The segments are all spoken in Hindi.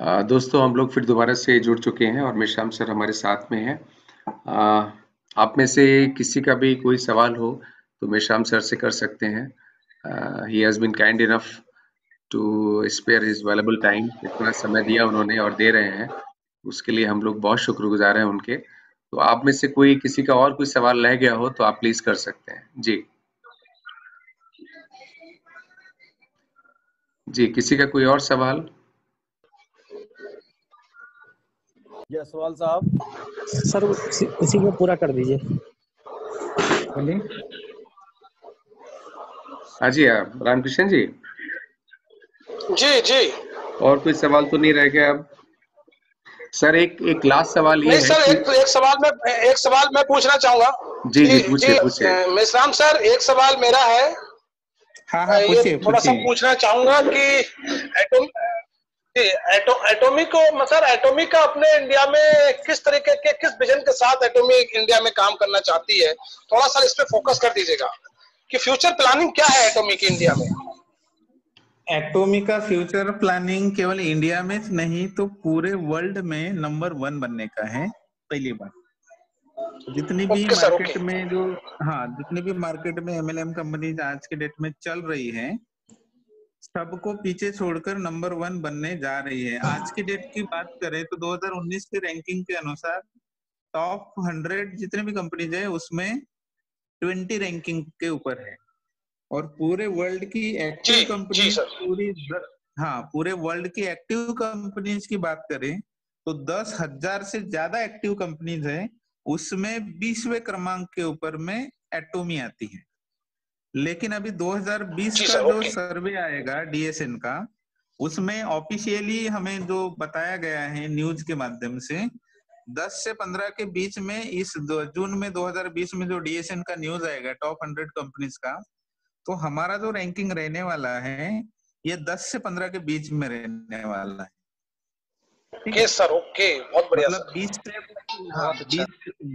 दोस्तों हम लोग फिर दोबारा से जुड़ चुके हैं और मेश्राम सर हमारे साथ में हैं। अ, आप में से किसी का भी कोई सवाल हो तो मेश्राम सर से कर सकते हैं। He has been kind enough to spare his valuable time. इतना समय दिया उन्होंने और दे रहे हैं, उसके लिए हम लोग बहुत शुक्रगुजार हैं उनके। तो आप में से कोई किसी का और कोई सवाल रह गया हो तो आप प्लीज कर सकते हैं। जी जी, किसी का कोई और सवाल? जायसवाल साहब। सर उसी को पूरा कर दीजिए। बोलिए। हाँ जी, आप रामकृष्ण जी। जी जी। और कोई सवाल तो नहीं रह गया अब? सर एक लास्ट सवाल ये नहीं है सर, कि एक सवाल मैं पूछना चाहूंगा। जी जी जी, पूछिए पूछिए। मेश्राम सर, एक सवाल मेरा है। हाँ ये पूछिए थोड़ा सा पूछिए। पूछना चाहूंगा कि एटॉमिक को सर, एटॉमिक का अपने इंडिया में किस तरीके के, किस विजन के साथ एटॉमिक इंडिया में काम करना चाहती है, थोड़ा सा इस पे फोकस कर दीजिएगा कि फ्यूचर प्लानिंग क्या है एटॉमिक इंडिया में। एटॉमिक का फ्यूचर प्लानिंग केवल इंडिया में नहीं तो पूरे वर्ल्ड में नंबर 1 बनने का है। पहली बात, जितनी भी ओके सर, ओके। मार्केट में जो जितनी भी मार्केट में एमएलएम कंपनीज आज के डेट में चल रही है, सबको पीछे छोड़कर नंबर 1 बनने जा रही है। आज की डेट की बात करें तो 2019 के रैंकिंग के अनुसार टॉप 100 जितने भी कंपनीज है उसमें 20 रैंकिंग के ऊपर है। और पूरे वर्ल्ड की एक्टिव जी जी कंपनीज सर। पूरे वर्ल्ड की एक्टिव कंपनीज की बात करें तो 10,000 से ज्यादा एक्टिव कंपनीज है, उसमें 20वें क्रमांक के ऊपर में एटोमी आती है। लेकिन अभी 2020 जी का सर, जो ओके। सर्वे आएगा डीएसएन का, उसमें ऑफिशियली हमें जो बताया गया है न्यूज के माध्यम से 10 से 15 के बीच में इस जून में 2020 में जो डीएसएन का न्यूज आएगा टॉप 100 कंपनीज का, तो हमारा जो रैंकिंग रहने वाला है ये 10 से 15 के बीच में रहने वाला है। ठीक है ओके सर, ओके, बहुत बढ़िया मतलब सर। 20 से बहुत अच्छा।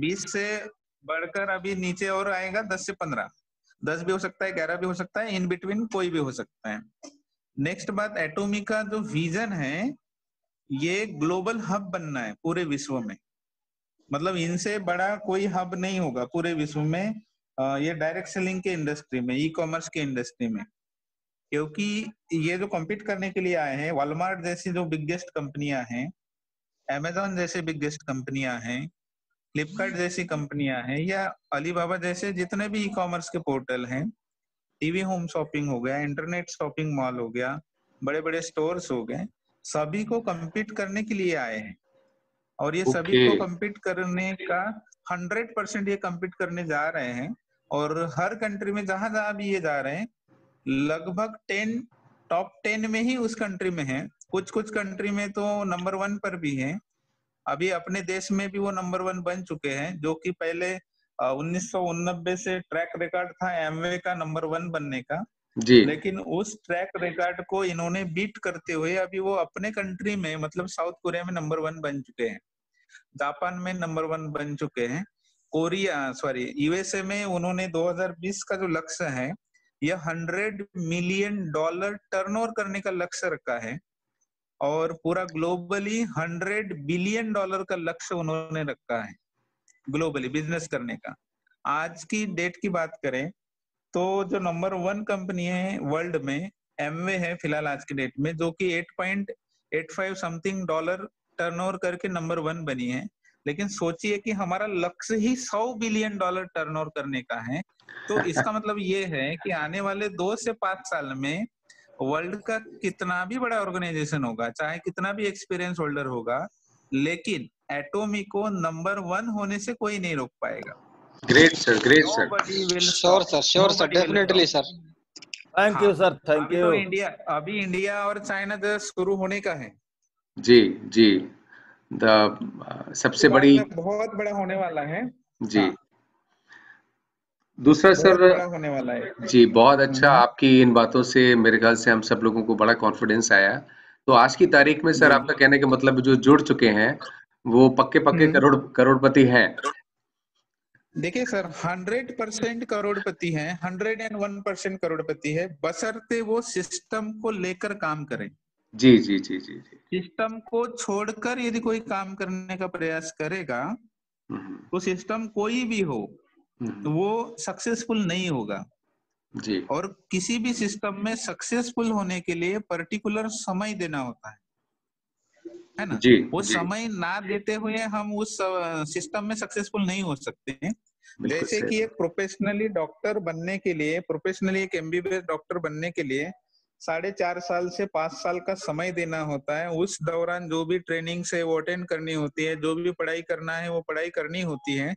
20 से बढ़कर अभी नीचे और आएगा 10 से 15, 10 भी हो सकता है, 11 भी हो सकता है, इन बिटवीन कोई भी हो सकता है। नेक्स्ट बात, एटोमी का जो विजन है ये ग्लोबल हब बनना है पूरे विश्व में। मतलब इनसे बड़ा कोई हब नहीं होगा पूरे विश्व में, ये डायरेक्ट सेलिंग के इंडस्ट्री में, ई कॉमर्स के इंडस्ट्री में। क्योंकि ये जो कॉम्पीट करने के लिए आए हैं, वॉलमार्ट जैसी जो बिगेस्ट कंपनियां हैं, अमेजोन जैसे बिगेस्ट कंपनियां हैं, फ्लिपकार्ट जैसी कंपनियां हैं, या अलीबाबा जैसे जितने भी ई कॉमर्स के पोर्टल हैं, टीवी होम शॉपिंग हो गया, इंटरनेट शॉपिंग मॉल हो गया, बड़े बड़े स्टोर्स हो गए, सभी को कम्पीट करने के लिए आए हैं। और ये सभी ओके को कम्पीट करने का 100% ये कम्पीट करने जा रहे हैं। और हर कंट्री में जहां जहां भी ये जा रहे हैं, लगभग टॉप 10 में ही उस कंट्री में है। कुछ कुछ कंट्री में तो नंबर 1 पर भी है। अभी अपने देश में भी वो नंबर 1 बन चुके हैं, जो कि पहले 1989 से ट्रैक रिकॉर्ड था एमवे का नंबर 1 बनने का। जी। लेकिन उस ट्रैक रिकॉर्ड को इन्होंने बीट करते हुए अभी वो अपने कंट्री में, मतलब साउथ कोरिया में नंबर 1 बन चुके हैं, जापान में नंबर 1 बन चुके हैं, यूएसए में उन्होंने 2020 का जो लक्ष्य है यह $100 मिलियन टर्नओवर करने का लक्ष्य रखा है। और पूरा ग्लोबली $100 बिलियन का लक्ष्य उन्होंने रखा है ग्लोबली बिजनेस करने का। आज की डेट की बात करें तो जो नंबर 1 कंपनी है वर्ल्ड में एमवे है फिलहाल आज की डेट में, जो कि 8.85 समथिंग डॉलर टर्नओवर करके नंबर 1 बनी है। लेकिन सोचिए कि हमारा लक्ष्य ही $100 बिलियन टर्नओवर करने का है। तो इसका मतलब ये है कि आने वाले 2 से 5 साल में वर्ल्ड का कितना भी बड़ा ऑर्गेनाइजेशन होगा, चाहे कितना भी एक्सपीरियंस होल्डर होगा, लेकिन एटोमी को नंबर 1 होने से कोई नहीं रोक पाएगा। Great sir, great sir. Nobody will sure stop. Sir, sure sir, Nobody will definitely stop. Sir. हाँ, थैंक यू सर, थैंक अभी तो यू। इंडिया और चाइना जस्ट शुरू होने का है। जी जी। सबसे बाद बड़ी। में बहुत बड़ा होने वाला है। जी। हाँ, दूसरा बहुत सर। बड़ा होने वाला है। जी, बहुत अच्छा। हम्म, आपकी इन बातों से मेरे ख्याल से हम सब लोगों को बड़ा कॉन्फिडेंस आया। तो आज की तारीख में सर जी। आपका कहने का मतलब जो जुड़ चुके हैं वो पक्के पक्के हम्म, करोड़पति हैं। देखिए सर, 100% करोड़पति है, 101% करोड़पति है, बशर्ते वो सिस्टम को लेकर काम करें। जी जी जी जी जी। सिस्टम को छोड़कर यदि कोई काम करने का प्रयास करेगा हम्म, तो सिस्टम कोई भी हो हम्म, वो सक्सेसफुल नहीं होगा। जी और किसी भी सिस्टम में सक्सेसफुल होने के लिए पर्टिकुलर समय देना होता है ना। जी वो जी, समय ना देते हुए हम उस सिस्टम में सक्सेसफुल नहीं हो सकते हैं। बिल्कुल जैसे सही कि बात। एक प्रोफेशनली डॉक्टर बनने के लिए, प्रोफेशनली एक एमबीबीएस डॉक्टर बनने के लिए 4.5 साल से 5 साल का समय देना होता है। उस दौरान जो भी ट्रेनिंग से वो अटेंड करनी होती है, जो भी पढ़ाई करना है वो पढ़ाई करनी होती है,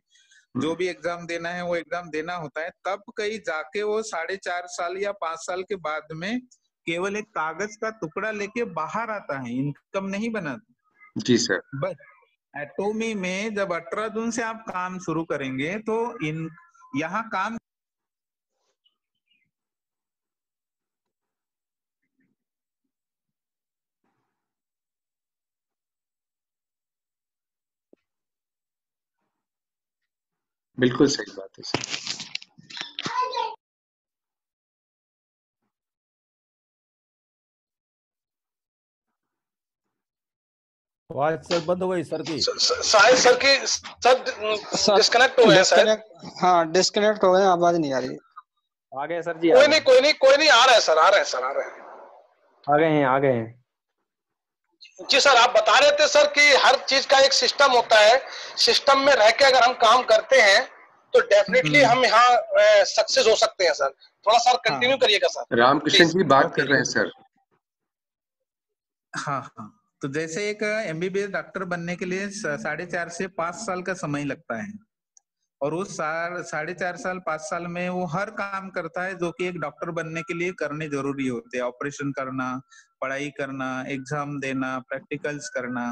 जो भी एग्जाम देना है वो एग्जाम देना होता है। तब कहीं जाके वो 4.5 साल या 5 साल के बाद में केवल एक कागज का टुकड़ा लेके बाहर आता है, इनकम नहीं बनाता। जी सर। बस एटोमी में जब 18 जून से आप काम शुरू करेंगे तो इन यहाँ काम बिल्कुल सही बात है सर। आवाज सर बंद हो गई सर की। शायद सर की सर सर डिस्कनेक्ट हो गए शायद। डिस्कनेक्ट, हाँ डिस्कनेक्ट हो गए, आवाज नहीं आ रही। आ गए सर जी, कोई नहीं कोई नहीं कोई नहीं, आ रहे हैं सर, आ रहे हैं सर, आ रहे हैं। आ गए हैं, आ गए हैं। जी सर, आप बता रहे थे सर कि हर चीज का एक सिस्टम होता है, सिस्टम में रह के अगर हम काम करते हैं तो डेफिनेटली हम यहाँ सक्सेस हो सकते हैं सर। थोड़ा सर कंटिन्यू करिएगा सर रामकृष्ण प्लीज। जी बात ओके। कर रहे हैं सर। हाँ हाँ, तो जैसे एक एमबीबीएस डॉक्टर बनने के लिए 4.5 से 5 साल का समय लगता है। और उस 4.5 साल 5 साल में वो हर काम करता है जो कि एक डॉक्टर बनने के लिए करने जरूरी होते हैं। ऑपरेशन करना, पढ़ाई करना, एग्जाम देना, प्रैक्टिकल्स करना,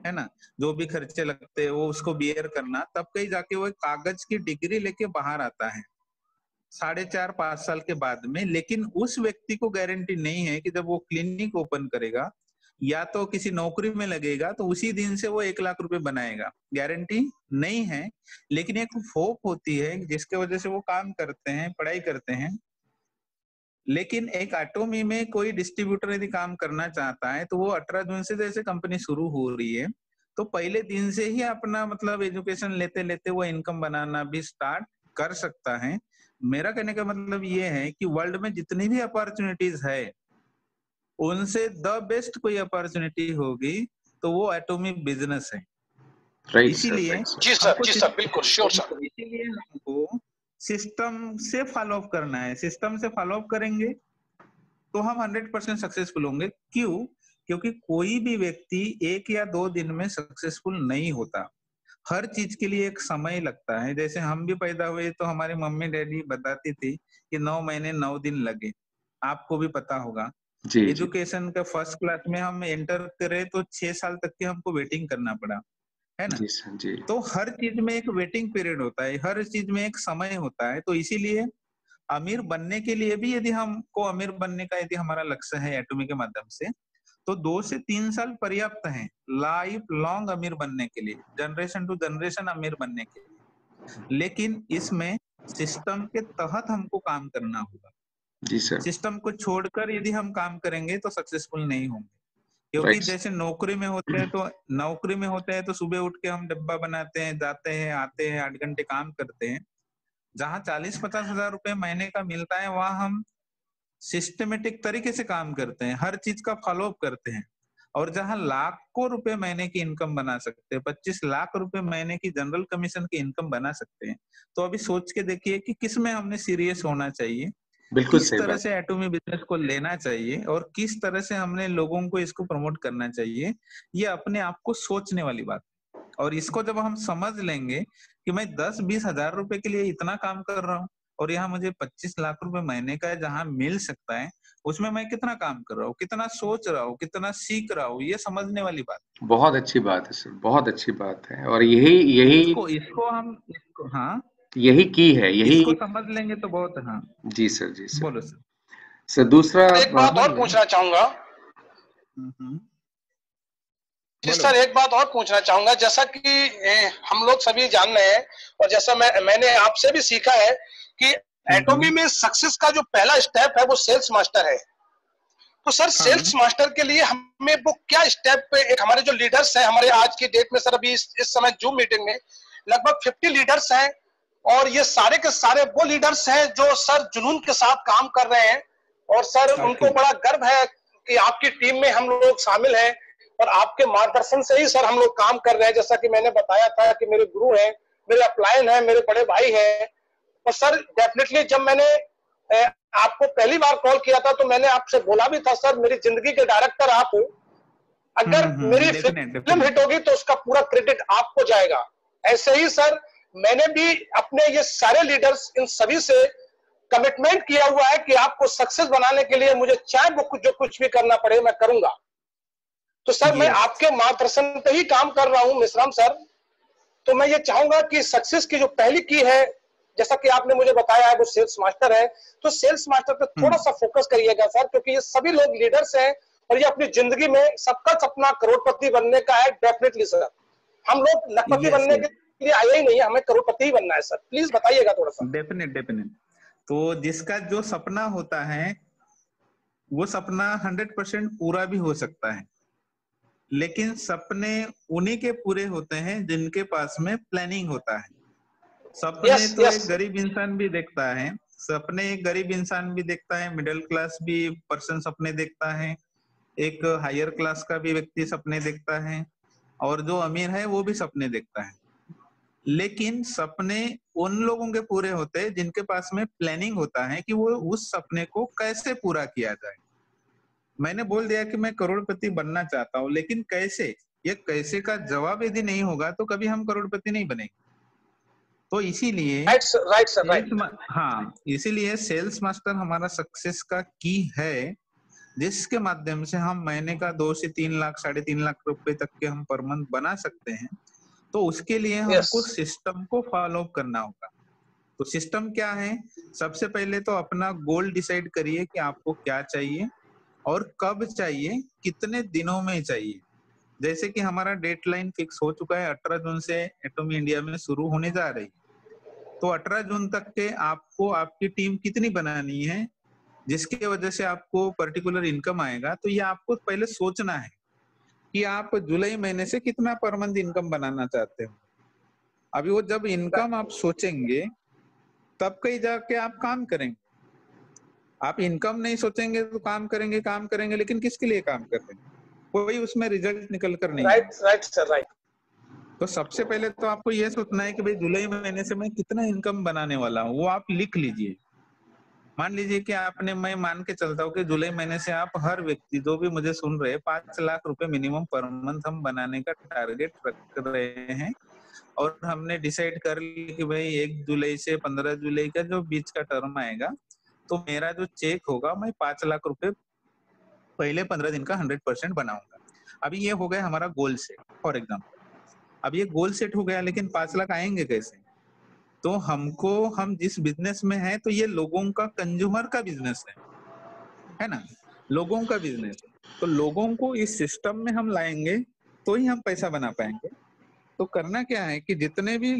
है ना। जो भी खर्चे लगते हैं वो उसको बियर करना, तब कहीं जाके वो एक कागज की डिग्री लेके बाहर आता है 4.5 5 साल के बाद में। लेकिन उस व्यक्ति को गारंटी नहीं है कि जब वो क्लिनिक ओपन करेगा या तो किसी नौकरी में लगेगा तो उसी दिन से वो 1 लाख रुपए बनाएगा, गारंटी नहीं है। लेकिन एक होप होती है जिसके वजह से वो काम करते हैं, पढ़ाई करते हैं। लेकिन एक एटोमी में कोई डिस्ट्रीब्यूटर यदि काम करना चाहता है तो वो 18 जून से जैसे कंपनी शुरू हो रही है तो पहले दिन से ही अपना मतलब एजुकेशन लेते लेते वो इनकम बनाना भी स्टार्ट कर सकता है। मेरा कहने का मतलब ये है कि वर्ल्ड में जितनी भी अपॉर्चुनिटीज है उनसे द बेस्ट कोई अपॉर्चुनिटी होगी तो वो एटॉमिक बिजनेस है। राइट सर, इसीलिए राइट सर। जी सर बिल्कुल श्योर सर। इसीलिए हमको सिस्टम से फॉलो अप करना है। सिस्टम से फॉलो अप करेंगे तो हम 100% सक्सेसफुल होंगे। क्यों? क्योंकि कोई भी व्यक्ति 1 या 2 दिन में सक्सेसफुल नहीं होता। हर चीज के लिए एक समय लगता है। जैसे हम भी पैदा हुए तो हमारे मम्मी डैडी बताती थी कि 9 महीने 9 दिन लगे, आपको भी पता होगा। जी जी एजुकेशन का फर्स्ट क्लास में हम एंटर करे तो 6 साल तक की हमको वेटिंग करना पड़ा, है ना। जी सर जी। तो हर चीज में एक वेटिंग पीरियड होता है, हर चीज में एक समय होता है। तो इसीलिए अमीर बनने के लिए भी यदि हमको अमीर बनने का यदि हमारा लक्ष्य है एटॉमी के माध्यम से तो 2 से 3 साल पर्याप्त है लाइफ लॉन्ग अमीर बनने के लिए, जनरेशन टू जनरेशन अमीर बनने के लिए। लेकिन इसमें सिस्टम के तहत हमको काम करना होगा। जी सर। सिस्टम को छोड़कर यदि हम काम करेंगे तो सक्सेसफुल नहीं होंगे। क्योंकि राइट। जैसे नौकरी में होते हैं तो सुबह उठ के हम डब्बा बनाते हैं, जाते हैं, आते हैं, 8 घंटे काम करते हैं। जहां 40-50 हजार रुपए महीने का मिलता है वहां हम सिस्टमेटिक तरीके से काम करते हैं, हर चीज का फॉलो अप करते हैं। और जहां लाखों रुपए महीने की इनकम बना सकते हैं, 25 लाख रुपए महीने की जनरल कमीशन की इनकम बना सकते हैं। तो अभी सोच के देखिए कि किस में हमने सीरियस होना चाहिए, बिल्कुल किस सही तरह बात। से एटॉमी बिजनेस को लेना चाहिए और किस तरह से हमने लोगों को इसको प्रमोट करना चाहिए। ये अपने आप को सोचने वाली बात है। और इसको जब हम समझ लेंगे कि मैं 10-20 हजार रुपए के लिए इतना काम कर रहा हूँ और यहाँ मुझे 25 लाख रुपए महीने का जहाँ मिल सकता है, उसमें मैं कितना काम कर रहा हूँ, कितना सोच रहा हूँ, कितना सीख रहा हूँ, ये समझने वाली बात। बहुत अच्छी बात है सर, बहुत अच्छी बात है। और यही यही इसको हाँ, यही की है, यही। इसको समझ लेंगे तो बहुत। हाँ जी सर, जी सर। बोलो सर। सर दूसरा एक बात और पूछना चाहूंगा। जी बोलो। सर, एक बात और पूछना चाहूंगा, जैसा कि हम लोग सभी जान रहे हैं और जैसा मैंने आपसे भी सीखा है कि एटॉमी में सक्सेस का जो पहला स्टेप है वो सेल्स मास्टर है। तो सर सेल्स मास्टर के लिए हमें वो क्या स्टेप पे, एक हमारे जो लीडर्स हैं हमारे आज की डेट में सर, अभी इस समय जूम मीटिंग में लगभग 50 लीडर्स हैं, और ये सारे के सारे वो लीडर्स हैं जो सर जुनून के साथ काम कर रहे हैं, और सर उनको बड़ा गर्व है कि आपकी टीम में हम लोग शामिल हैं, और आपके मार्गदर्शन से ही सर हम लोग काम कर रहे हैं। जैसा कि मैंने बताया था कि मेरे गुरु हैं, मेरे अपलायन हैं, मेरे बड़े भाई हैं। और सर डेफिनेटली जब मैंने आपको पहली बार कॉल किया था तो मैंने आपसे बोला भी था सर, मेरी जिंदगी के डायरेक्टर आप हो, अगर मेरी फिल्म हिट होगी तो उसका पूरा क्रेडिट आपको जाएगा। ऐसे ही सर मैंने भी अपने ये सारे लीडर्स इन सभी से कमिटमेंट किया हुआ है कि आपको सक्सेस बनाने के लिए मुझे चाहे वो जो कुछ भी करना पड़े मैं करूंगा। तो सर मैं आपके मार्गदर्शन पे ही काम कर रहा हूं मेश्राम सर। तो मैं ये चाहूंगा कि सक्सेस की जो पहली की है, जैसा कि आपने मुझे बताया है, वो सेल्स मास्टर है, तो सेल्स मास्टर पे थोड़ा सा फोकस करिएगा सर, क्योंकि ये सभी लोग लीडर्स हैं और ये अपनी जिंदगी में सबका सपना करोड़पति बनने का है। डेफिनेटली सर, हम लोग लखपति बनने के लिए आए ही नहीं, हमें करोड़पति ही बनना है सर। प्लीज बताइएगा थोड़ा सा। डेफिनेट। तो जिसका जो सपना होता है वो सपना 100% पूरा भी हो सकता है, लेकिन सपने उन्हीं के पूरे होते हैं जिनके पास में प्लानिंग होता है। सपने एक गरीब इंसान भी देखता है, सपने एक गरीब इंसान भी देखता है, मिडिल क्लास भी पर्सन सपने देखता है, एक हायर क्लास का भी व्यक्ति सपने देखता है, और जो अमीर है वो भी सपने देखता है। लेकिन सपने उन लोगों के पूरे होते हैं जिनके पास में प्लानिंग होता है कि वो उस सपने को कैसे पूरा किया जाए। मैंने बोल दिया कि मैं करोड़पति बनना चाहता हूँ, लेकिन कैसे, ये कैसे का जवाब यदि नहीं होगा तो कभी हम करोड़पति नहीं बनेंगे। तो इसीलिए हाँ, इसीलिए सेल्स मास्टर हमारा सक्सेस का की है, जिसके माध्यम से हम महीने का 2 से 3 लाख 3.5 लाख रुपए तक के हम पर मंथ बना सकते हैं। तो उसके लिए हमको सिस्टम को फॉलो करना होगा। तो सिस्टम क्या है? सबसे पहले तो अपना गोल डिसाइड करिए कि आपको क्या चाहिए और कब चाहिए, कितने दिनों में चाहिए। जैसे कि हमारा डेडलाइन फिक्स हो चुका है, 18 जून से एटॉमी इंडिया में शुरू होने जा रही, तो 18 जून तक के आपको आपकी टीम कितनी बनानी है जिसकी वजह से आपको पर्टिकुलर इनकम आएगा। तो ये आपको पहले सोचना है कि आप जुलाई महीने से कितना पर मंथ इनकम बनाना चाहते हो। अभी वो जब इनकम आप सोचेंगे तब कहीं जाके आप काम करेंगे। आप इनकम नहीं सोचेंगे तो काम करेंगे, लेकिन किसके लिए काम कर रहे हैं? कोई उसमें रिजल्ट निकल कर नहीं। Right sir. तो सबसे पहले तो आपको ये सोचना है कि भाई जुलाई महीने से मैं कितना इनकम बनाने वाला हूँ, वो आप लिख लीजिए। मान लीजिए कि आपने, मैं मान के चलता हूँ कि जुलाई महीने से आप हर व्यक्ति जो भी मुझे सुन रहे हैं 5 लाख रुपए मिनिमम पर मंथ हम बनाने का टारगेट रख रहे हैं, और हमने डिसाइड कर ली कि भाई 1 जुलाई से 15 जुलाई का जो बीच का टर्म आएगा तो मेरा जो चेक होगा मैं 5 लाख रुपए पहले 15 दिन का 100% बनाऊंगा। अभी ये हो गया हमारा गोल सेट फॉर एग्जाम्पल। अब ये गोल सेट हो गया, लेकिन 5 लाख आएंगे कैसे? तो हम जिस बिजनेस में है तो ये लोगों का, कंज्यूमर का बिजनेस है ना, लोगों का बिजनेस। तो लोगों को इस सिस्टम में हम लाएंगे तो ही हम पैसा बना पाएंगे। तो करना क्या है कि जितने भी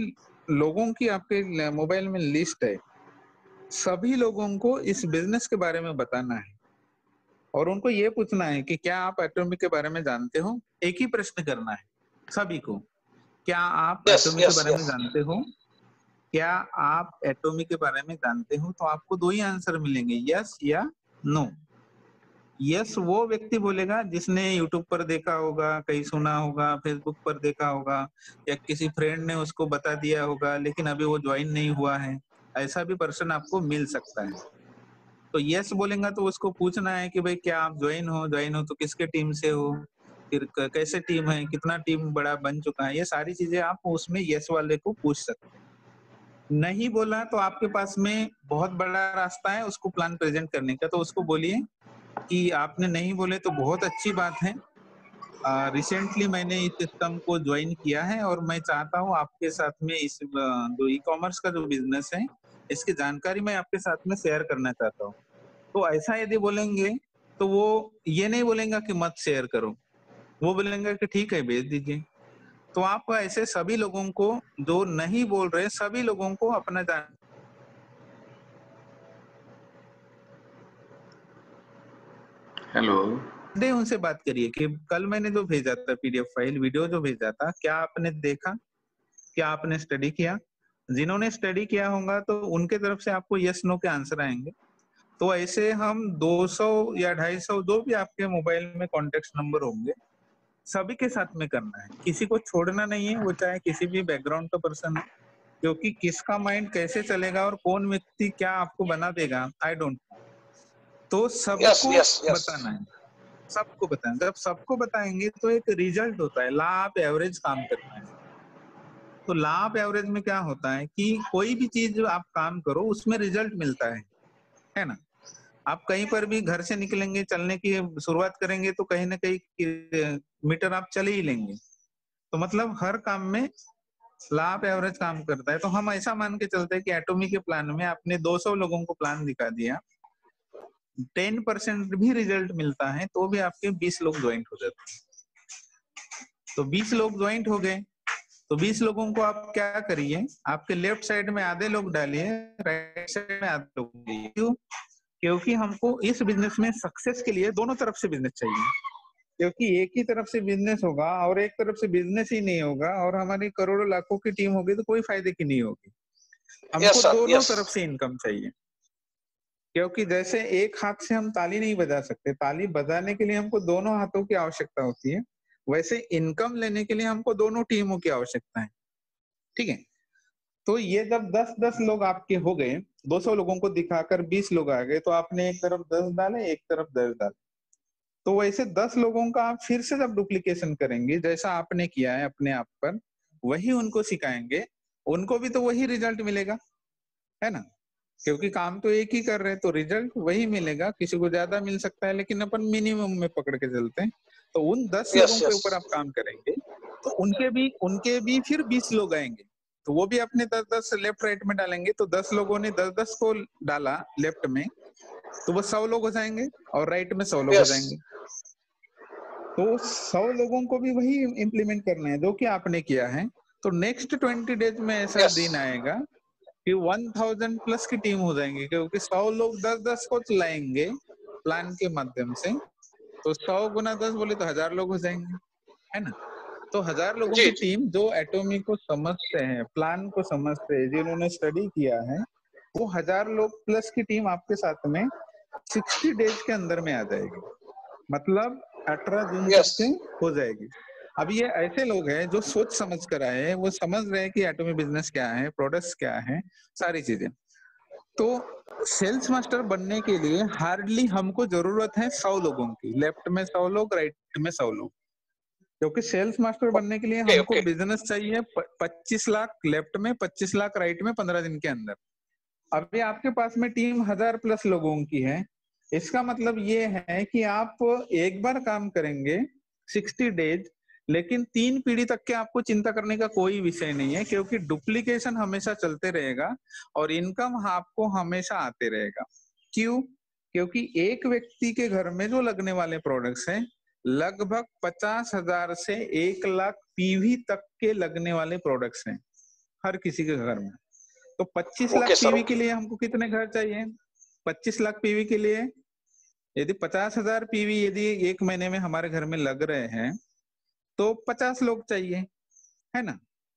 लोगों की आपके मोबाइल में लिस्ट है, सभी लोगों को इस बिजनेस के बारे में बताना है, और उनको ये पूछना है कि क्या आप एटॉमी के बारे में जानते हो। एक ही प्रश्न करना है सभी को, क्या आप एटॉमी के बारे में जानते हो, क्या आप एटॉमी के बारे में जानते हो। तो आपको 2 ही आंसर मिलेंगे, यस या नो। यस वो व्यक्ति बोलेगा जिसने यूट्यूब पर देखा होगा, कहीं सुना होगा, फेसबुक पर देखा होगा, या किसी फ्रेंड ने उसको बता दिया होगा, लेकिन अभी वो ज्वाइन नहीं हुआ है। ऐसा भी पर्सन आपको मिल सकता है। तो यस बोलेगा तो उसको पूछना है कि भाई क्या आप ज्वाइन हो तो किसके टीम से हो, फिर कैसे टीम है, कितना टीम बड़ा बन चुका है। ये सारी चीजें आप उसमें यस वाले को पूछ सकते हैं। नहीं बोला तो आपके पास में बहुत बड़ा रास्ता है उसको प्लान प्रेजेंट करने का। तो उसको बोलिए कि आपने नहीं बोले तो बहुत अच्छी बात है, रिसेंटली मैंने इस सिस्टम को ज्वाइन किया है और मैं चाहता हूँ आपके साथ में इस जो ई कॉमर्स का जो बिजनेस है इसकी जानकारी मैं आपके साथ में शेयर करना चाहता हूँ। तो ऐसा यदि बोलेंगे तो वो ये नहीं बोलेंगे कि मत शेयर करो, वो बोलेंगे कि ठीक है भेज दीजिए। तो आप ऐसे सभी लोगों को, जो नहीं बोल रहे सभी लोगों को अपना हेलो। डे उनसे बात करिए कि कल मैंने जो भेजा था पीडीएफ फाइल, वीडियो जो भेजा था, क्या आपने देखा, क्या आपने स्टडी किया? जिन्होंने स्टडी किया होगा तो उनके तरफ से आपको यस नो के आंसर आएंगे। तो ऐसे हम 200 या 250 जो भी आपके मोबाइल में कॉन्टेक्ट नंबर होंगे सभी के साथ में करना है, किसी को छोड़ना नहीं है, वो चाहे किसी भी बैकग्राउंड का पर्सन हो, क्योंकि किसका माइंड कैसे चलेगा और कौन व्यक्ति क्या आपको बना देगा आई डोंट नो। तो यस सबको यस यस बताना है, सबको बताएं। जब सबको बताएंगे तो एक रिजल्ट होता है, ला ऑफ एवरेज काम करता है। तो ला ऑफ एवरेज में क्या होता है कि कोई भी चीज आप काम करो उसमें रिजल्ट मिलता है ना। आप कहीं पर भी घर से निकलेंगे, चलने की शुरुआत करेंगे तो कहीं ना कहीं मीटर आप चले ही लेंगे। तो मतलब हर काम में ला ऑफ एवरेज काम करता है। तो हम ऐसा मान के चलते हैं कि एटॉमी के प्लान में आपने 200 लोगों को प्लान दिखा दिया, 10% भी रिजल्ट मिलता है तो भी आपके 20 लोग ज्वाइंट हो जाते हैं। तो 20 लोग ज्वाइंट हो गए, तो 20 लोगों को आप क्या करिए, आपके लेफ्ट साइड में आधे लोग डालिए, राइट साइड में आधे लोग डालिए। क्यों? क्योंकि हमको इस बिजनेस में सक्सेस के लिए दोनों तरफ से बिजनेस चाहिए। क्योंकि एक ही तरफ से बिजनेस होगा और एक तरफ से बिजनेस ही नहीं होगा और हमारी करोड़ों लाखों की टीम होगी तो कोई फायदे की नहीं होगी। हमको यस सर दोनों यस तरफ से इनकम चाहिए। क्योंकि जैसे एक हाथ से हम ताली नहीं बजा सकते, ताली बजाने के लिए हमको दोनों हाथों की आवश्यकता होती है, वैसे इनकम लेने के लिए हमको दोनों टीमों की आवश्यकता है। ठीक है। तो ये जब 10-10 लोग आपके हो गए, 200 लोगों को दिखाकर 20 लोग आ गए, तो आपने एक तरफ 10 डाले, एक तरफ 10 डाले। तो वैसे 10 लोगों का आप फिर से जब डुप्लीकेशन करेंगे, जैसा आपने किया है अपने आप पर, वही उनको सिखाएंगे, उनको भी तो वही रिजल्ट मिलेगा, है ना। क्योंकि काम तो एक ही कर रहे हैं तो रिजल्ट वही मिलेगा। किसी को ज्यादा मिल सकता है लेकिन अपन मिनिमम में पकड़ के चलते हैं। तो उन 10 लोगों यस के यस ऊपर आप काम करेंगे तो उनके भी फिर 20 लोग आएंगे, तो वो भी अपने 10-10 लेफ्ट राइट में डालेंगे। तो 10 लोगों ने 10-10 को डाला लेफ्ट में, तो वो 100 लोग हो जाएंगे और राइट में 100 लोग हो यस जाएंगे। तो 100 लोगों को भी वही इम्प्लीमेंट करना है जो कि आपने किया है। तो नेक्स्ट 20 डेज में ऐसा यस दिन आएगा कि 1000 प्लस की टीम हो जाएंगी, क्योंकि 100 लोग 10-10 को चलाएंगे प्लान के माध्यम से। तो 100 गुना 10 बोले तो 1000 लोग हो जाएंगे, है ना। तो 1000 लोगों जी की टीम जो एटॉमी को समझते हैं, प्लान को समझते हैं, जिन्होंने स्टडी किया है, वो 1000 लोग प्लस की टीम आपके साथ में 60 डेज के अंदर में आ जाएगी। मतलब 18 जून तक यस के हो जाएगी। अब ये ऐसे लोग हैं जो सोच समझ कर आए हैं, वो समझ रहे हैं कि एटॉमी बिजनेस क्या है, प्रोडक्ट्स क्या है, सारी चीजें। तो सेल्स मास्टर बनने के लिए हार्डली हमको जरूरत है 100 लोगों की, लेफ्ट में 100 लोग, राइट में 100 लोग। क्योंकि सेल्स मास्टर बनने के लिए ओके हमको ओके बिजनेस चाहिए 25 लाख लेफ्ट में, 25 लाख राइट में 15 दिन के अंदर। अभी आपके पास में टीम 1000 प्लस लोगों की है, इसका मतलब ये है कि आप एक बार काम करेंगे 60 डेज, लेकिन 3 पीढ़ी तक के आपको चिंता करने का कोई विषय नहीं है, क्योंकि डुप्लीकेशन हमेशा चलते रहेगा और इनकम आपको हमेशा आते रहेगा। क्यों? क्योंकि एक व्यक्ति के घर में जो लगने वाले प्रोडक्ट्स हैं लगभग 50,000 से 1 लाख पीवी तक के लगने वाले प्रोडक्ट्स हैं हर किसी के घर में। तो 25 लाख ओके सर पीवी के ओके लिए हमको कितने घर चाहिए? 25 लाख पीवी के लिए यदि 50,000 पीवी यदि एक महीने में हमारे घर में लग रहे हैं तो 50 लोग चाहिए, है ना,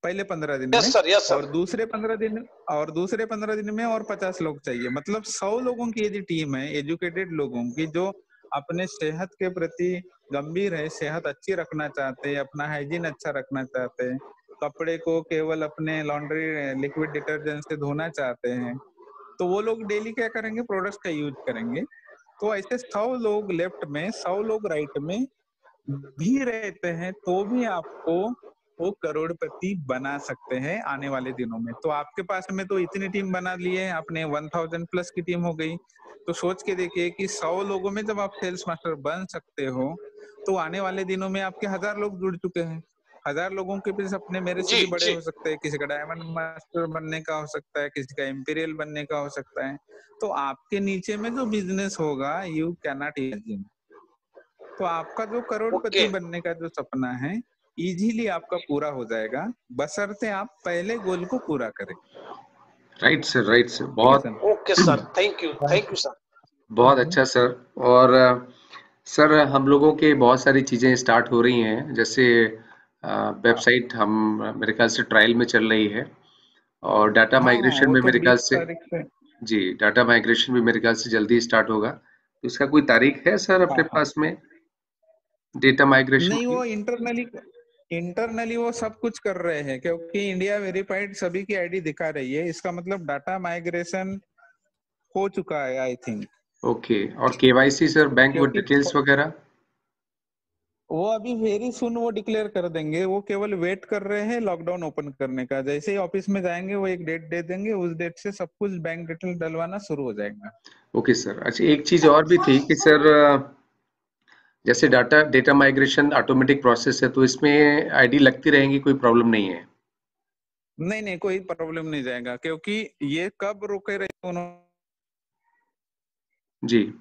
पहले 15 दिन में। यस सर और दूसरे 15 दिन में और 50 लोग चाहिए। मतलब 100 लोगों की यदि टीम है, एजुकेटेड लोगों की, जो अपने सेहत के प्रति गंभीर है, सेहत अच्छी रखना चाहते हैं, अपना हाइजीन अच्छा रखना चाहते हैं, कपड़े को केवल अपने लॉन्ड्री लिक्विड डिटर्जेंट से धोना चाहते हैं, तो वो लोग डेली क्या करेंगे? प्रोडक्ट्स का यूज करेंगे। तो ऐसे 100 लोग लेफ्ट में, 100 लोग राइट में भी रहते हैं तो भी आपको वो करोड़पति बना सकते हैं आने वाले दिनों में। तो आपके पास में तो इतनी टीम बना ली है, आपने 1000 प्लस की टीम हो गई। तो सोच के देखिए कि 100 लोगों में जब आप सेल्स मास्टर बन सकते हो तो आने वाले दिनों में आपके 1000 लोग जुड़ चुके हैं। 1000 लोगों के भी सपने मेरे से जी भी बड़े जी हो सकते हैं, किसी का डायमंड मास्टर बनने का हो सकता है, किसी का इंपीरियल बनने का हो सकता है। तो आपके नीचे में जो बिजनेस होगा, यू कैन नॉट इमेजिन। तो आपका जो ओके करोड़पति बनने का जो सपना है इजीली आपका पूरा हो जाएगा, बशर्ते आप पहले गोल को पूरा करें। राइट सर, राइट सर, ठीक है बहुत sir. Okay sir thank you sir. बहुत अच्छा सर। और सर हम लोगों के बहुत सारी चीजें स्टार्ट हो रही हैं, जैसे वेबसाइट हम मेरे ख्याल से ट्रायल में चल रही है, और डाटा हाँ हाँ, माइग्रेशन वो में तो मेरे ख्याल 20 से, तारीख से। जी डाटा माइग्रेशन भी मेरे ख्याल से जल्दी स्टार्ट होगा। तो इसका कोई तारीख है सर हाँ अपने हाँ, पास में, डेटा माइग्रेशन नहीं की? वो इंटरनली वो सब कुछ कर रहे हैं, क्योंकि इंडिया वेरीफाइड सभी की आईडी दिखा रही है, इसका मतलब डाटा माइग्रेशन हो चुका है आई थिंक। ओके, और केवाईसी सर, बैंक वो क्योंकि डिटेल्स वगैरह? वो अभी वेरी सुन वो डिक्लेयर कर देंगे, वो केवल वेट कर रहे हैं लॉकडाउन ओपन करने का। जैसे ही ऑफिस में जाएंगे वो एक डेट दे देंगे, उस डेट से सब कुछ बैंक डिटेल डलवाना शुरू हो जाएगा। Okay sir. अच्छा, एक चीज और भी थी कि सर जैसे डेटा माइग्रेशन ऑटोमेटिक प्रोसेस है, तो इसमें आईडी लगती रहेंगी, कोई प्रॉब्लम नहीं है? नहीं नहीं, कोई प्रॉब्लम नहीं जाएगा, क्योंकि ये कब रोके रहे उन्होंने, जी,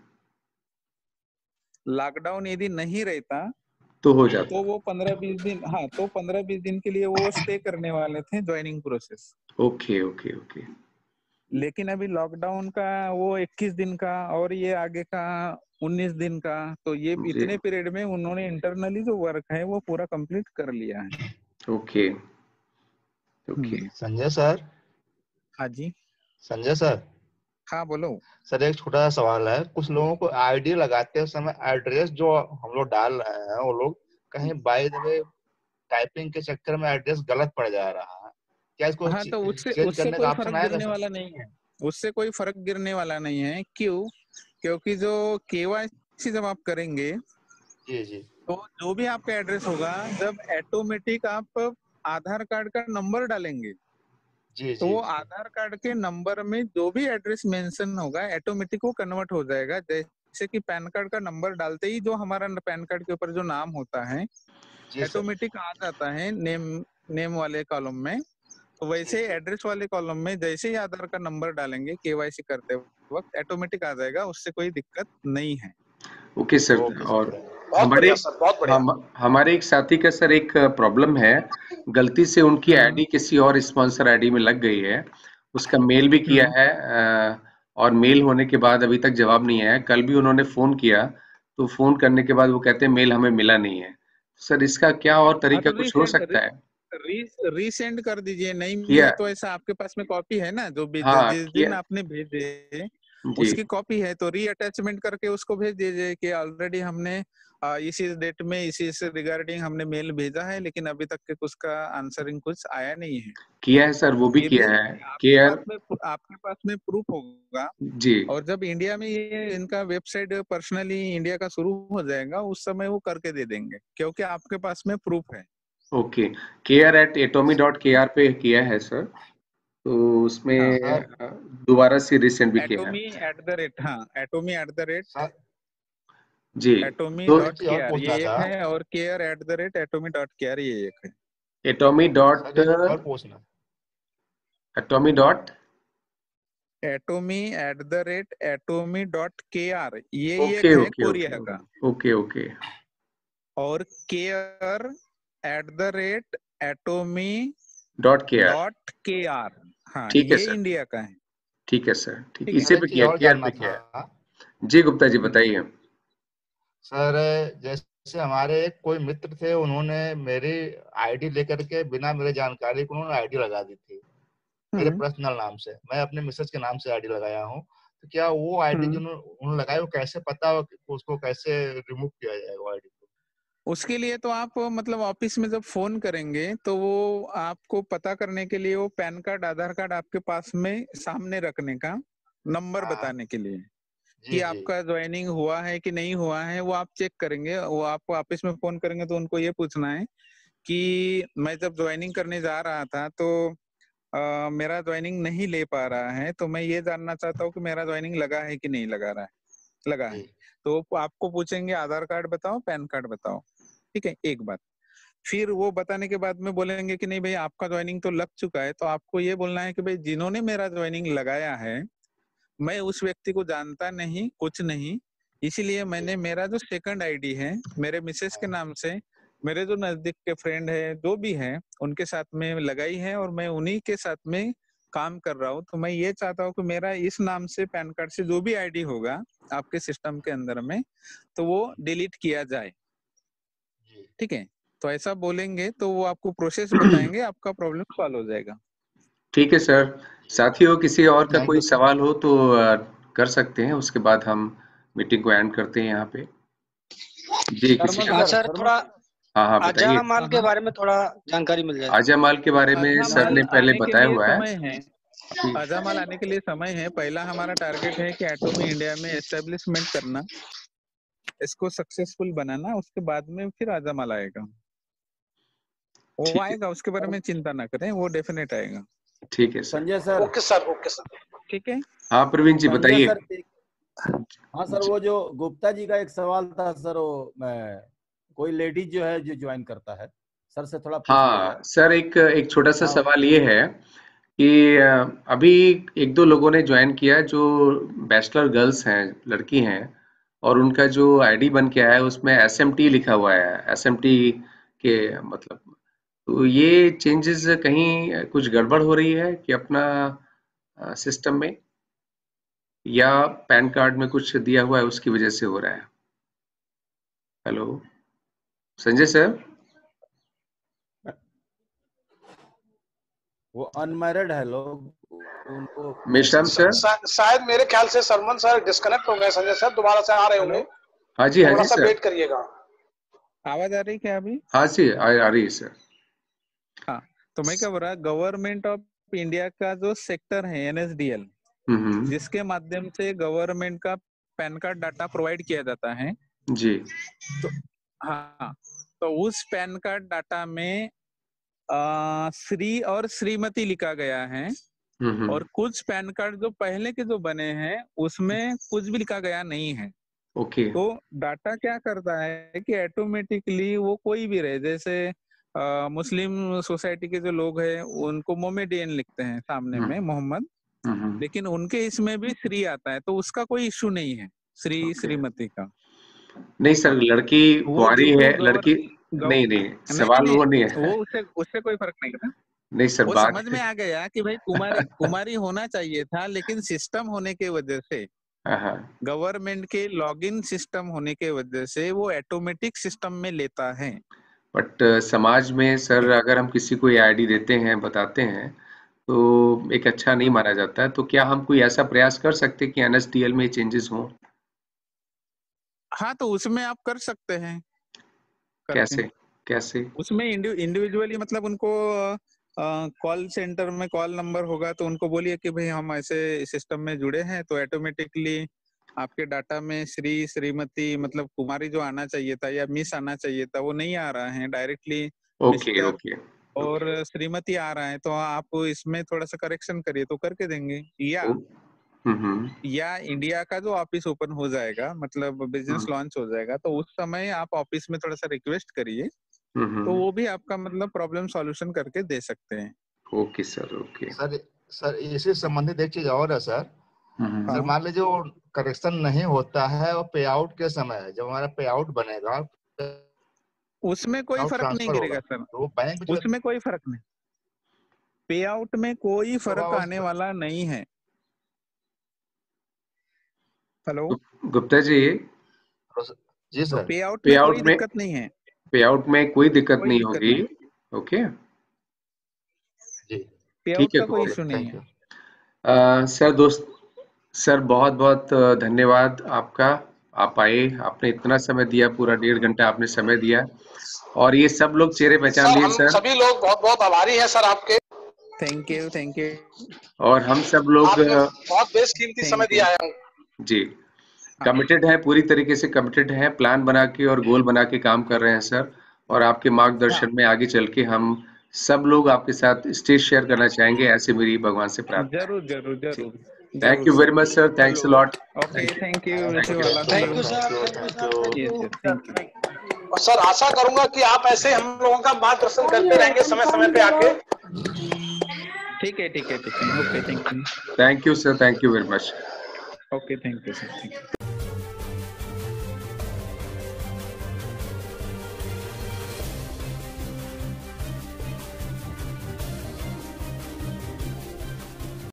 लॉकडाउन यदि नहीं रहता तो हो तो जाता। वो 15-20 दिन, हाँ तो 15-20 दिन के लिए वो स्टे करने वाले थे joining process. Okay okay okay. लेकिन अभी लॉकडाउन का वो 21 दिन का और ये आगे का 19 दिन का, तो ये जी, इतने पीरियड में उन्होंने इंटरनली जो वर्क है वो पूरा कंप्लीट कर लिया है। Okay okay. संजय सर। हाँ जी। संजय सर। हाँ बोलो। सर एक छोटा सा सवाल है, कुछ लोगों को आईडी लगाते समय एड्रेस जो हम लोग डाल रहे हैं वो लोग कहीं बाय द वे टाइपिंग के चक्कर में एड्रेस गलत पड़ जा रहा है, क्या इसको हाँ तो उससे चेंज उससे करने का कोई फर्क ऑप्शन आएगा गिरने सर? वाला नहीं है, उससे कोई फर्क गिरने वाला नहीं है। क्यों? क्योंकि जो केवाईसी जब आप करेंगे जी जी तो जो भी आपका एड्रेस होगा, जब ऑटोमेटिक आप आधार कार्ड का नंबर डालेंगे जी तो जी वो जी आधार कार्ड के नंबर में जो भी एड्रेस मेंशन होगा ऑटोमेटिक वो कन्वर्ट हो जाएगा। जैसे कि पैन कार्ड का नंबर डालते ही जो हमारा पैन कार्ड के ऊपर जो नाम होता है जी सर। ऑटोमेटिक आ जाता है नेम वाले कॉलम में, तो जी वैसे जी एड्रेस वाले कॉलम में जैसे ही आधार का नंबर डालेंगे केवाईसी करते वक्त ऑटोमेटिक आ जाएगा, उससे कोई दिक्कत नहीं है। Okay sir. ओके और सर। बहुत हमारे बढ़िया सर, बहुत बढ़िया। हमारे एक साथी का सर एक प्रॉब्लम है, गलती से उनकी हम्म आईडी किसी और स्पॉन्सर आईडी में लग गई है। उसका मेल भी किया हम्म। है, और मेल होने के बाद अभी तक जवाब नहीं आया। कल भी उन्होंने फोन किया, तो फोन करने के बाद वो कहते हैं मेल हमें मिला नहीं है। सर इसका क्या और हाँ तरीका तो कुछ हो सकता है? रीसेंड कर दीजिए, नहीं किया, मिला तो ऐसा आपके पास में कॉपी है ना, जो हाँ जिस किया। दिन आपने भेजे जी, उसकी कॉपी है तो री अटैचमेंट करके उसको भेज दीजिए कि ऑलरेडी हमने इसी डेट में इसी से रिगार्डिंग हमने मेल भेजा है, लेकिन अभी तक के उसका आंसरिंग कुछ आया नहीं है। किया है सर, वो भी ये किया भी है। केयर, आपके पास में प्रूफ होगा। जी, और जब इंडिया में ये इनका वेबसाइट पर्सनली इंडिया का शुरू हो जाएगा उस समय वो करके दे देंगे, क्योंकि आपके पास में प्रूफ है। ओके। care@atomy.kr पे किया है सर, तो हाँ, उसमें सर दोबारा से रिसेंड भी किया है। एटोमी एट द रेट, हाँ Atomy at the rate sir ji, Atomy तो एक डॉट चीज के और आर पूछना ये एक था। है, और care at the rate Atomy dot के आर ये एक है। एटॉमी सर डॉट एक चीज और पूछना। एटॉमी dot Atomy at the rate Atomy dot के आर ये ओके एक है ओके ओके कोरिया का, ओके ओके। और care at the rate Atomy dot care, dot के आर, हाँ ठीक है ये सर, इंडिया का है। ठीक है सर, ठीक, ठीक है। इसी सर एक पे चीज किया, और केयर जानना पे किया था। है। जी गुप्ता जी हम्म बताइए। सर जैसे हमारे एक कोई मित्र थे, उन्होंने मेरी आईडी लेकर के बिना मेरे जानकारी को उन्होंने आईडी लगा दी थी मेरे हम्म पर्सनल नाम से। मैं अपने मिसेज के नाम से आईडी लगाया हूँ, तो क्या वो आईडी जो हम्म। उन्होंने लगाई वो कैसे पता हो कि उसको कैसे रिमूव किया जाएगा वो आईडी को? उसके लिए तो आप मतलब ऑफिस में जब फोन करेंगे तो वो आपको पता करने के लिए वो पैन कार्ड आधार कार्ड आपके पास में सामने रखने का, नंबर हाँ। बताने के लिए कि जी जी आपका ज्वाइनिंग हुआ है कि नहीं हुआ है, वो आप चेक करेंगे। वो आपको ऑफिस में फोन करेंगे तो उनको ये पूछना है कि मैं जब ज्वाइनिंग करने जा रहा था तो मेरा ज्वाइनिंग नहीं ले पा रहा है, तो मैं ये जानना चाहता हूँ कि मेरा ज्वाइनिंग लगा है कि नहीं लगा रहा है, लगा है। जी तो वो आपको पूछेंगे आधार कार्ड बताओ पैन कार्ड बताओ, ठीक है एक बात। फिर वो बताने के बाद में बोलेंगे कि नहीं भाई आपका ज्वाइनिंग तो लग चुका है, तो आपको ये बोलना है कि भाई जिन्होंने मेरा ज्वाइनिंग लगाया है मैं उस व्यक्ति को जानता नहीं कुछ नहीं, इसीलिए जी मैंने मेरा जो सेकंड आईडी है मेरे मिसेस के हाँ नाम से मेरे जो नजदीक के फ्रेंड है जो भी है उनके साथ में लगाई है, और मैं उन्हीं के साथ में काम कर रहा हूँ, तो मैं ये चाहता हूँ कि मेरा इस नाम से पैन कार्ड से जो भी आईडी होगा आपके सिस्टम के अंदर में, तो वो डिलीट किया जाए। ठीक है, तो ऐसा बोलेंगे तो वो आपको प्रोसेस बताएंगे, आपका प्रॉब्लम सॉल्व हो जाएगा। ठीक है सर। साथियों, किसी और का थैंक कोई यू। सवाल हो तो कर सकते हैं, उसके बाद हम मीटिंग को एंड करते हैं यहाँ पे। जी, किसी का? हाँ सर, थोड़ा हाँ बताइए। आजा माल के बारे में थोड़ा जानकारी मिल जाए। आजा माल के बारे में आजा सर माल ने पहले आने के बताया लिए हुआ है समय है, कि आजा माल आने के लिए समय है। पहला हमारा टारगेट है कि एटोमी इंडिया में एस्टेब्लिशमेंट करना, इसको सक्सेसफुल बनाना, उसके बाद में फिर आजा माल आएगा। वो ठीक है, आएगा, उसके बारे में चिंता ना करें, वो डेफिनेट आएगा। ठीक है sir. Sanjay sir. Okay sir, okay sir. ठीक है, हाँ प्रवीण जी संजय बताइए। सर हाँ सर, वो जो गुप्ता जी का एक सवाल था सर, वो कोई लेडीज जो है जो ज्वाइन करता है, सर से थोड़ा पूछ लिया हाँ जाए। सर, एक छोटा सा हाँ सवाल ये है कि अभी एक दो लोगों ने ज्वाइन किया जो बैचलर गर्ल्स हैं, लड़की हैं, और उनका जो आईडी बन के आया है उसमें एसएमटी लिखा हुआ है, एसएमटी के मतलब, तो ये चेंजेस कहीं कुछ गड़बड़ हो रही है कि अपना सिस्टम में, या पैन कार्ड में कुछ दिया हुआ है उसकी वजह से हो रहा है? Hello Sanjay sir. वो अनमैरिड है लोग, उनको मेश्राम सर। शायद मेरे ख्याल से सरमन सर डिस्कनेक्ट हो गए। संजय सर दोबारा से आ रहे होंगे, हाँ थोड़ा जी सा सर। वेट करिएगा। आवाज आ रही क्या अभी? हाँ जी, आ रही है सर। हाँ, तो मैं क्या बोल रहा, गवर्नमेंट ऑफ इंडिया का जो सेक्टर है एनएसडीएल, जिसके माध्यम से गवर्नमेंट का पैन कार्ड डाटा प्रोवाइड किया जाता है जी। तो हाँ, तो उस पैन कार्ड डाटा में श्री और श्रीमती लिखा गया है, और कुछ पैन कार्ड जो पहले के जो बने हैं उसमें कुछ भी लिखा गया नहीं है। ओके। तो डाटा क्या करता है कि ऑटोमेटिकली वो कोई भी रहे, जैसे मुस्लिम सोसाइटी के जो लोग हैं उनको मोमेडियन लिखते हैं सामने में मोहम्मद, लेकिन उनके इसमें भी श्री आता है, तो उसका कोई इश्यू नहीं है श्री श्रीमती का। नहीं सर, लड़की वो कुंवारी जो है, लड़की नहीं, सवाल वो नहीं है। वो उससे कोई फर्क नहीं है। नहीं सर, वो बात समझ में आ गया कि भाई कुमारी होना चाहिए था, लेकिन सिस्टम होने के वजह से, गवर्नमेंट के लॉगिन सिस्टम होने के वजह से वो ऑटोमेटिक सिस्टम में लेता है। बट समाज में सर अगर हम किसी को ये आईडी देते हैं, बताते हैं, तो एक अच्छा नहीं माना जाता है। तो क्या हम कोई ऐसा प्रयास कर सकते हैं कि एनएसडीएल में चेंजेस हों? हाँ, तो उसमें आप कर सकते हैं। कैसे? उसमें इंडिविजुअली मतलब उनको कॉल सेंटर में कॉल नंबर होगा, तो उनको बोलिए कि भाई हम ऐसे सिस्टम में जुड़े हैं, तो ऑटोमेटिकली आपके डाटा में श्री श्रीमती मतलब कुमारी जो आना चाहिए था या मिस आना चाहिए था वो नहीं आ रहा है, डायरेक्टली मिस्टर और श्रीमती आ रहा है, तो आप इसमें थोड़ा सा करेक्शन करिए, तो करके देंगे। या इंडिया का जो ऑफिस ओपन हो जाएगा, मतलब बिजनेस लॉन्च हो जाएगा, तो उस समय आप ऑफिस में थोड़ा सा रिक्वेस्ट करिए, तो वो भी आपका मतलब प्रॉब्लम सॉल्यूशन करके दे सकते हैं। ओके सर, ओके सर इससे संबंधित एक चीज और है सर। सर मान लीजिए वो करेक्शन नहीं होता है और पे आउट के समय जब हमारा पे आउट बनेगा, उसमें कोई फर्क नहीं गिरेगा सर, तो बैंक उसमें कोई फर्क नहीं, पे आउट में कोई फर्क आने वाला नहीं है। हेलो गुप्ता जी। जी सर। पे आउट में कोई दिक्कत नहीं है, पे आउट में कोई दिक्कत नहीं होगी। ओके जी, पे आउट का कोई इशू नहीं है। सर बहुत बहुत धन्यवाद आपका, आप आए, आपने इतना समय दिया, पूरा 1.5 घंटा आपने समय दिया, और ये सब लोग चेहरे पहचान लिए सर। सभी लोग बहुत बहुत आभारी हैं सर आपके। Thank you. और हम सब लोग बहुत बेशकीमती समय दिया है जी, कमिटेड है, पूरी तरीके से कमिटेड है, प्लान बना के और गोल बना के काम कर रहे हैं सर, और आपके मार्गदर्शन में आगे चल के हम सब लोग आपके साथ स्टेज शेयर करना चाहेंगे, ऐसे मेरी भगवान से प्रार्थना। जरूर। Thank you very much sir, thanks a lot. Okay, thank you sir. आशा करूंगा कि आप ऐसे हम लोगों का मार्गदर्शन करते रहेंगे समय समय पे आके। ठीक है। Okay, thank you sir, thank you very much. Okay, thank you sir.